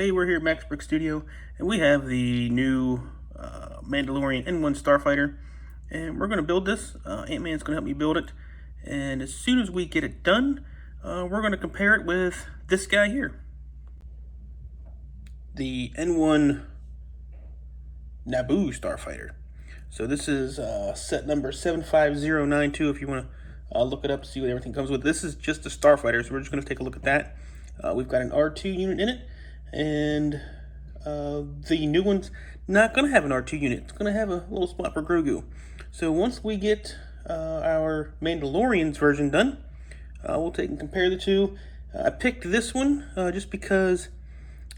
Hey, we're here at Max Brick Studio, and we have the new Mandalorian N-1 Starfighter, and we're going to build this. Ant-Man's going to help me build it, and as soon as we get it done, we're going to compare it with this guy here. The N-1 Naboo Starfighter. So this is set number 75092 if you want to look it up, see what everything comes with. This is just a Starfighter, so we're just going to take a look at that. We've got an R2 unit in it, and the new one's not going to have an R2 unit. It's going to have a little spot for Grogu. So once we get our Mandalorian's version done, we'll take and compare the two. I picked this one just because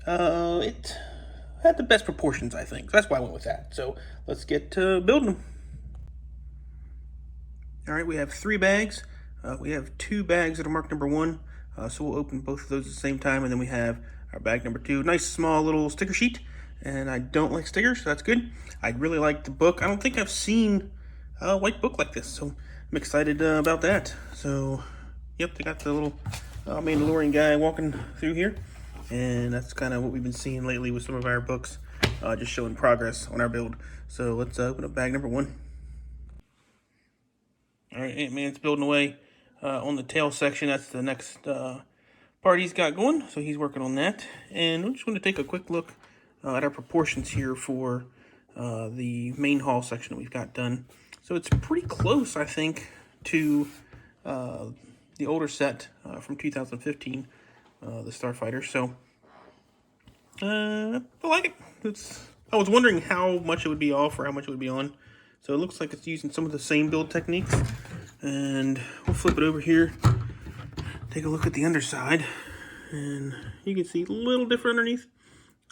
it had the best proportions, I think. So that's why I went with that. So let's get to building them. All right, we have 3 bags. We have 2 bags that are marked number 1. So we'll open both of those at the same time, and then we have our bag number 2. Nice small little sticker sheet, and I don't like stickers, so that's good. I really like the book. I don't think I've seen a white book like this, so I'm excited about that. So, yep, they got the little Mandalorian guy walking through here, and that's kind of what we've been seeing lately with some of our books, just showing progress on our build. So let's open up bag number 1. All right, Ant-Man's building away on the tail section. That's the next part he's got going, so he's working on that. And I'm just going to take a quick look at our proportions here for the main haul section that we've got done. So it's pretty close, I think, to the older set from 2015, the Starfighter. So I like it. I was wondering how much it would be off or how much it would be on. So it looks like it's using some of the same build techniques. And we'll flip it over here, take a look at the underside, and you can see a little different underneath.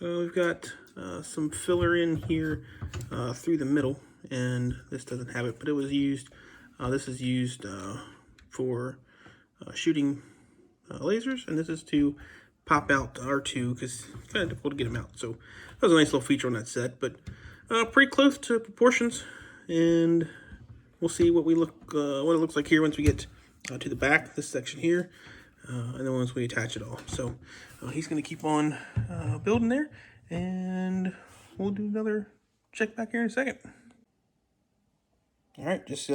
We've got some filler in here through the middle, and this doesn't have it, but it was used, this is used for shooting lasers, and this is to pop out R2 because it's kind of difficult to get them out. So that was a nice little feature on that set, but pretty close to proportions. And we'll see what it looks like here once we get to the back, this section here, and then once we attach it all. So he's going to keep on building there, and we'll do another check back here in a second. All right, just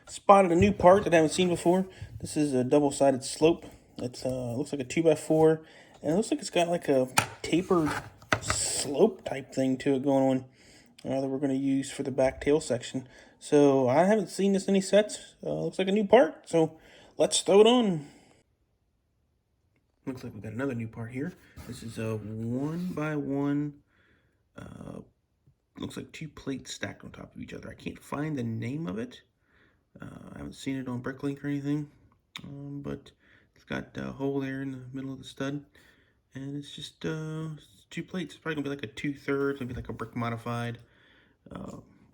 spotted a new part that I haven't seen before. This is a double-sided slope. It looks like a 2x4, and it looks like it's got like a tapered slope type thing to it going on. That we're going to use for the back tail section. So I haven't seen this in any sets. Looks like a new part, so let's throw it on. Looks like we got another new part here. This is a 1x1. Looks like 2 plates stacked on top of each other. I can't find the name of it. I haven't seen it on Bricklink or anything, but it's got a hole there in the middle of the stud, and it's just 2 plates. It's probably gonna be like a 2/3, maybe like a brick modified.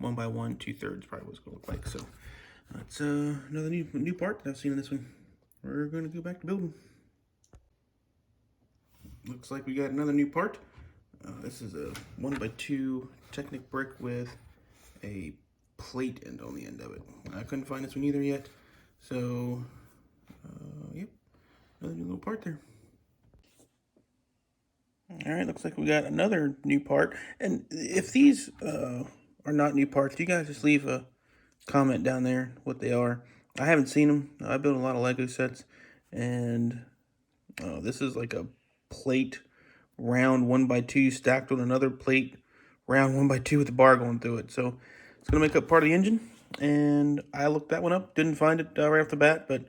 1x1, 2/3 probably what it's gonna look like. So that's another new part that I've seen in this one. We're gonna go back to building. Looks like we got another new part. This is a 1x2 Technic brick with a plate end on the end of it. I couldn't find this one either yet. So yep, another new little part there. All right, looks like we got another new part. And if these are not new parts, you guys just leave a comment down there what they are. I haven't seen them. I built a lot of Lego sets, and this is like a plate round 1x2 stacked on another plate round 1x2 with a bar going through it. So it's gonna make up part of the engine. And I looked that one up, didn't find it right off the bat, but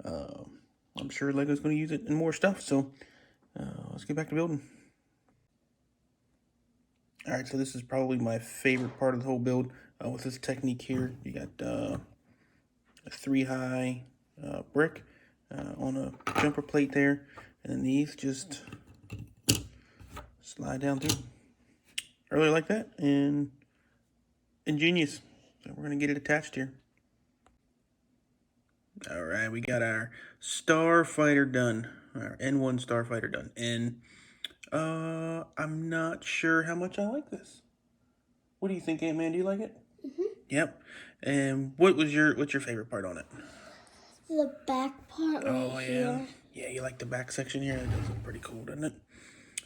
I'm sure Lego's gonna use it in more stuff. So let's get back to building. All right, so this is probably my favorite part of the whole build with this technique here. You got a 3-high brick on a jumper plate there, and then these just slide down through. I really like that, and ingenious. So we're gonna get it attached here. All right, we got our Starfighter done, our N-1 Starfighter done, and I'm not sure how much I like this. What do you think, Ant-Man? Do you like it? Mm-hmm. Yep. And what's your favorite part on it? The back part right here. Yeah, you like the back section here? It does look pretty cool, doesn't it?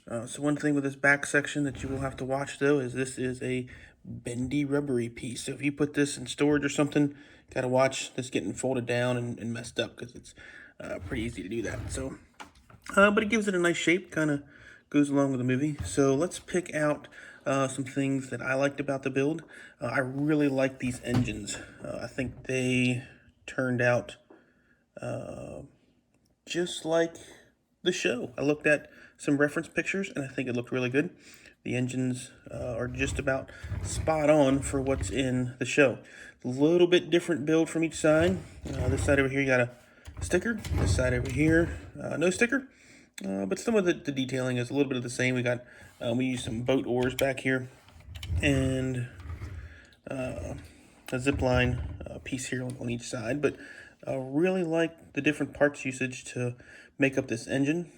So one thing with this back section that you will have to watch though is this is a bendy rubbery piece. So if you put this in storage or something, you gotta watch this getting folded down and messed up, because it's pretty easy to do that. So, but it gives it a nice shape, kind of goes along with the movie. So let's pick out some things that I liked about the build. I really like these engines. I think they turned out just like the show. I looked at some reference pictures and I think it looked really good. The engines are just about spot on for what's in the show. A little bit different build from each side. This side over here you got a sticker. This side over here, no sticker. But some of the detailing is a little bit of the same. We used some boat oars back here and a zip line piece here on each side. But I really like the different parts usage to make up this engine.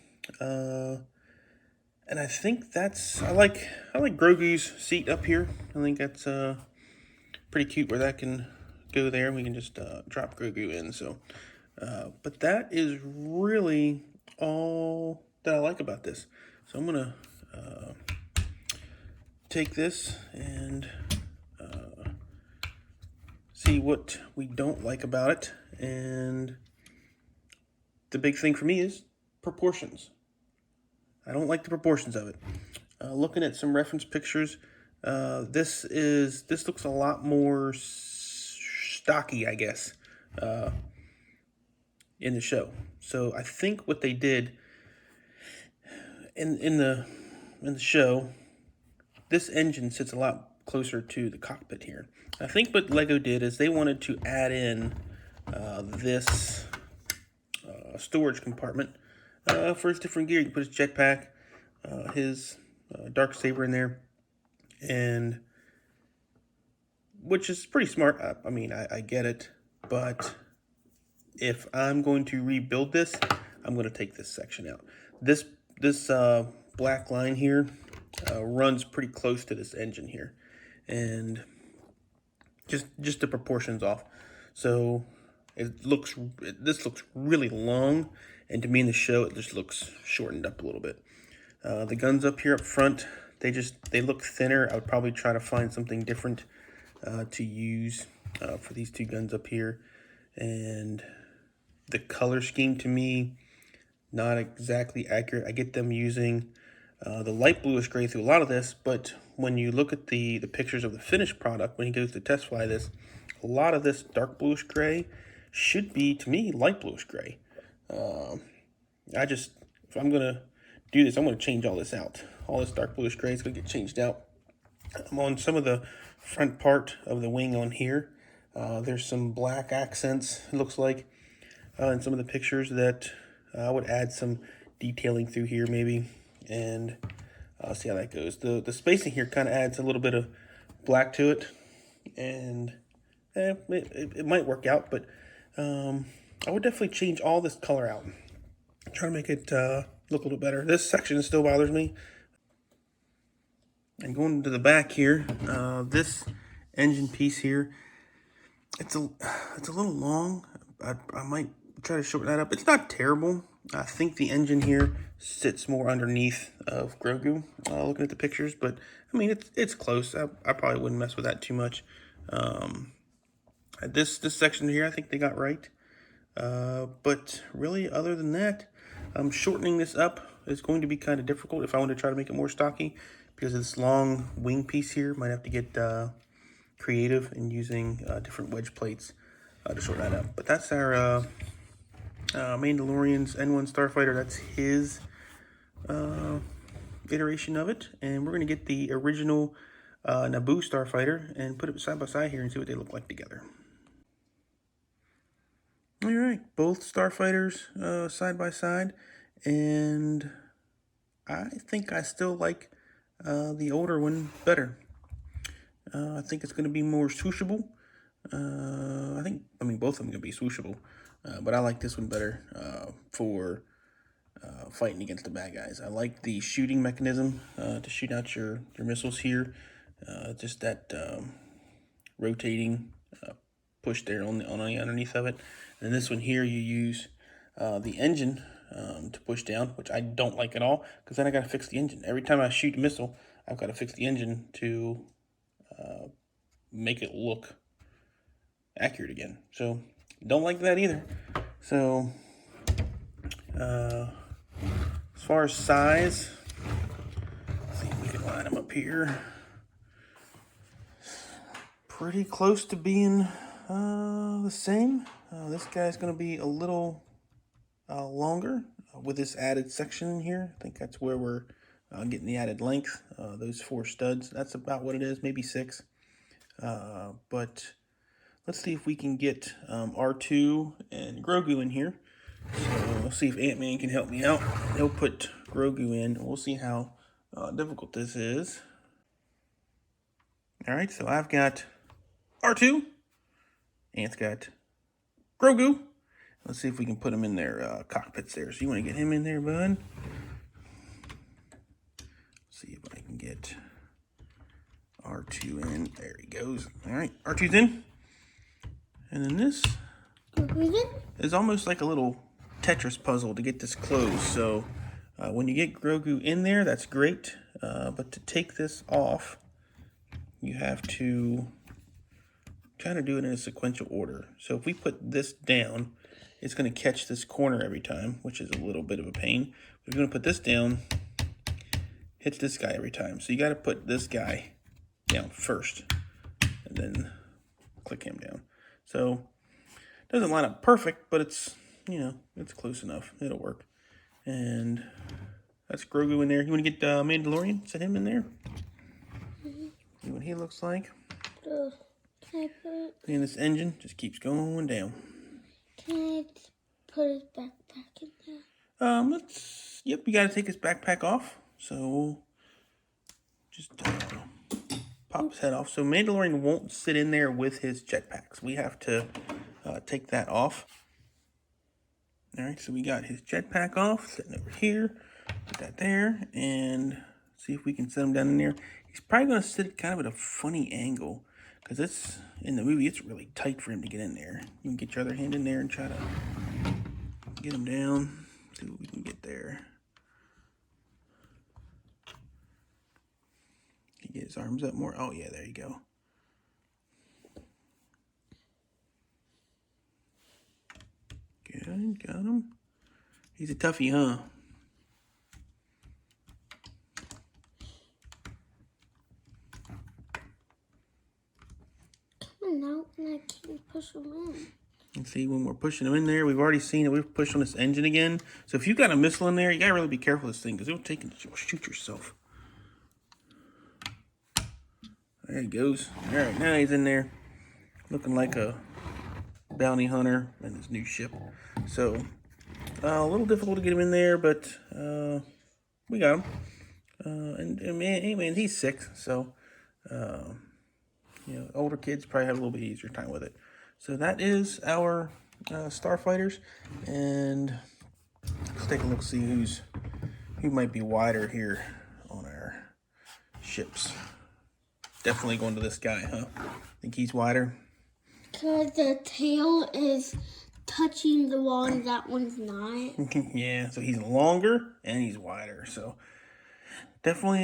And I think I like Grogu's seat up here. I think that's pretty cute where that can go there. We can just drop Grogu in. So, but that is really all that I like about this. So I'm gonna take this and see what we don't like about it. And the big thing for me is proportions. I don't like the proportions of it. Looking at some reference pictures, this looks a lot more stocky, I guess, in the show. So I think what they did in the show, this engine sits a lot closer to the cockpit here. I think what Lego did is they wanted to add in this storage compartment for his different gear. You can put his jetpack, his dark saber in there, and which is pretty smart. I mean, I get it, but if I'm going to rebuild this, I'm going to take this section out. This black line here runs pretty close to this engine here, and just the proportions off. So this looks really long, and to me in the show it just looks shortened up a little bit. The guns up here up front, they look thinner. I would probably try to find something different to use for these two guns up here. And the color scheme to me, not exactly accurate. I get them using the light bluish gray through a lot of this, but when you look at the pictures of the finished product, when he goes to test fly this, a lot of this dark bluish gray should be, to me, light bluish gray. If I'm gonna do this, I'm gonna change all this out. All this dark bluish gray is gonna get changed out. On some of the front part of the wing on here, there's some black accents, it looks like, in some of the pictures that I would add some detailing through here maybe, and see how that goes. The spacing here kind of adds a little bit of black to it, and it might work out, but I would definitely change all this color out. Try to make it look a little better. This section still bothers me. And going to the back here, this engine piece here, it's a little long. I might try to shorten that up. It's not terrible. I think the engine here sits more underneath of Grogu, looking at the pictures, but I mean it's close. I probably wouldn't mess with that too much. This section here, I think they got right. But really, other than that, shortening this up is going to be kind of difficult if I want to try to make it more stocky, because of this long wing piece here. Might have to get creative in using different wedge plates to shorten that up. But that's our Mandalorian's N-1 Starfighter. That's his iteration of it. And we're going to get the original Naboo Starfighter and put it side by side here and see what they look like together. All right, both Starfighters side by side, and I think I still like the older one better. I think it's going to be more swooshable. I mean, both of them going to be swooshable, but I like this one better for fighting against the bad guys. I like the shooting mechanism to shoot out your missiles here. Just that rotating push there on the underneath of it. And this one here, you use the engine to push down, which I don't like at all, because then I got to fix the engine. Every time I shoot a missile, I've got to fix the engine to make it look accurate again. So don't like that either. So as far as size, let's see if we can line them up here. Pretty close to being the same. This guy's going to be a little longer with this added section in here. I think that's where we're getting the added length. Those 4 studs, that's about what it is, maybe 6. But let's see if we can get R2 and Grogu in here. So we'll see if Ant-Man can help me out. He'll put Grogu in. We'll see how difficult this is. All right, so I've got R2. Ant's got Grogu. Let's see if we can put him in their cockpits there. So you want to get him in there, bud? See if I can get R2 in. There he goes. All right, R2's in. And then this is almost like a little Tetris puzzle to get this closed. So when you get Grogu in there, that's great. But to take this off, you have to kind of do it in a sequential order. So if we put this down, it's going to catch this corner every time, which is a little bit of a pain. But if you're going to put this down, hits this guy every time. So you got to put this guy down first and then click him down. So it doesn't line up perfect, but it's, you know, it's close enough. It'll work. And that's Grogu in there. You want to get Mandalorian? Set him in there. See what he looks like. Can I put... And this engine just keeps going down. Can I put his backpack in there? Yep, you got to take his backpack off. So just pop his head off. So Mandalorian won't sit in there with his jetpacks. We have to take that off. All right, so we got his jetpack off, sitting over here. Put that there, and see if we can set him down in there. He's probably going to sit kind of at a funny angle, because it's in the movie, it's really tight for him to get in there. You can get your other hand in there and try to get him down. See what we can get there. Can you get his arms up more? Oh, yeah, there you go. Good, got him. He's a toughie, huh? Coming out and I can't push him in. And see, when we're pushing him in there, we've already seen that we've pushed on this engine again. So if you've got a missile in there, you gotta really be careful with this thing, because you'll shoot yourself. There he goes. All right, now he's in there, looking like a bounty hunter in his new ship. So a little difficult to get him in there, but we got him. And man, he's 6, so you know, older kids probably have a little bit easier time with it. So that is our Starfighters, and let's take a look, see who might be wider here on our ships. Definitely going to this guy, huh? Think he's wider? Because the tail is touching the wall and that one's not. Yeah, so he's longer and he's wider. So definitely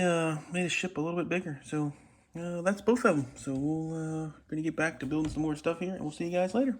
made the ship a little bit bigger. So that's both of them. So we'll gonna get back to building some more stuff here, and we'll see you guys later.